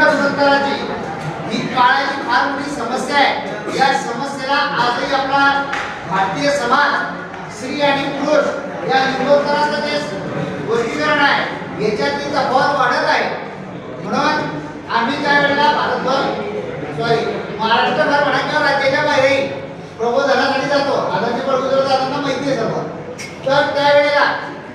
गुणोत्तराची ही काळाची फार मोठी समस्या आहे. या समस्येला आजही आपला भारतीय समाज स्त्री आणि पुरुष या गुणोत्तराचं जे वर्गीकरण आहे याच्यातली तफावत वाढत आहे. म्हणून आम्ही त्या वेळेला महाराष्ट्रभर म्हणा किंवा राज्याच्या बाहेरही प्रबोधनासाठी जातो. आदरणीय बळगुजर दादांना माहिती आहे सर्व. तर त्यावेळेला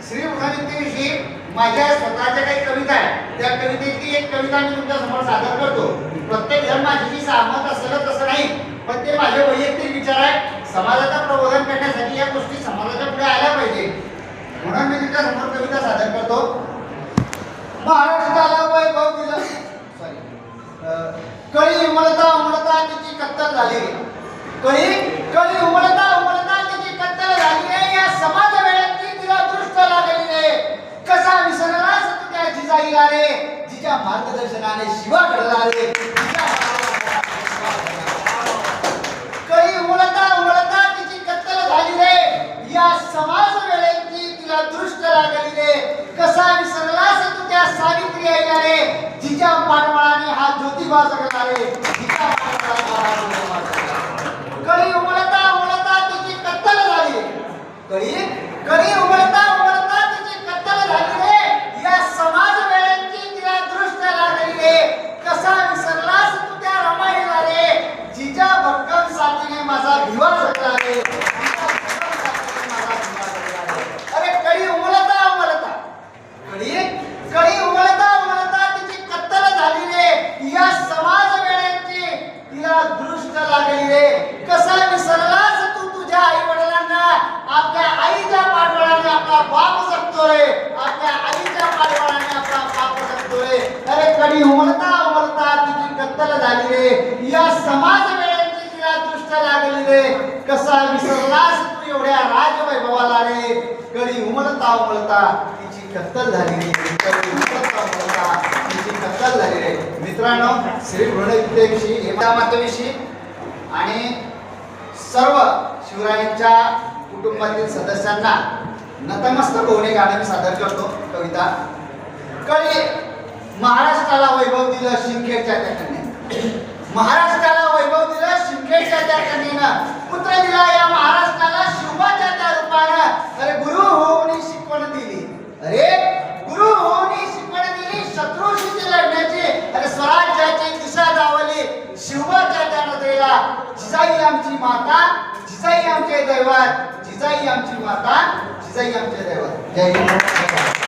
श्री गुणनित्यविषयी माझ्या स्वतःच्या काही कविता आहेत. त्या कवितेची एक कविता मी तुमच्या समोर सादर करतो. प्रत्येक जण माझ्याशी सहमत असेल तसं नाही, पण ते माझे वैयक्तिक विचार आहे. समाजाचं प्रबोधन करण्यासाठी या गोष्टी समाजाच्या पुढे आल्या पाहिजे म्हणून मी तुमच्या समोर कविता सादर करतो. महाराष्ट्राला वैभव दिलं कळी उमलता उमलता तिची कत्तल झाली. कळी उमलता उमलता तिची कत्तल झाली रे. या समाज वेळेची तिला दृष्ट लागली रे. कसा विसरलास तू त्या जिजाईला रे, जिच्या मार्गदर्शनाने शिवा घडला रे. कळी उमलता उमलता तिची कत्तल झाली रे. या समाज वेळेची तिला दृष्ट लागली रे. कसा विसरलास तू त्या सावित्री आईला रे, जिच्या पाठबळाने हा ज्योतिबा जगला रे. जिच्या पाठबळाने कळी उमलता उमलता तिची कत्तल झाली. कळी उमलता उमलता तिची कत्तल झाली रे. या समाज वेळेची तिला दृष्ट लागली रे. कसा विसरलास तू त्या रमाईला रे, जिच्या भक्कम साथीने माझा भिवा जगला रे. अरे कळी उमलता उमलता कळी उमलता उमलता तिची कत्तल झाली रे. या समाज वेळेची तिला दृष्ट लागली रे. कसा विसरलास तू तुझ्या आई वडिलांना, आपल्या आईच्या पाठबळाने आपला बाप जगतो रे. आपल्या आईच्या पाठबळाने आपला बाप जगतो रे. अरे कळी उमलता उमलता तिची कत्तल झाली रे. या समाज वेळेची तिला दृष्ट लागली रे. कसा विसरलास तू एवढ्या राजवैभवाला रे. कळी उमलता उमलता तिची कत्तल झाली रे. कळी उमलता उमलता तिची कत्तल झाली रे. मित्रांनो, श्री गुणनित्यविषयी हेमामातेविषयी आणि सर्व शिवरायांच्या कुटुंबातील सदस्यांना नतमस्तक होणे गाणं मी सादर करतो. कविता. कळी महाराष्ट्राला वैभव दिलं शिंदखेडच्या त्या कन्येनं. महाराष्ट्राला वैभव दिलं शिंदखेडच्या त्या कन्येनं. पुत्र दिला या महाराष्ट्राला शिवबाच्या त्या रूपानं. अरे गुरु होऊन शिकवण दिली. अरे गुरु होऊन शिकवण दिली शत्रूशी लढण्याची. अरे स्वराज्याची दिशा दावली शिवबाच्या त्या नजरेला. जिजाई आमची माता, जिजाई आमचे दैवत. जिजाई आमची माता, जिजाई आमचे दैवत. जय हिंद.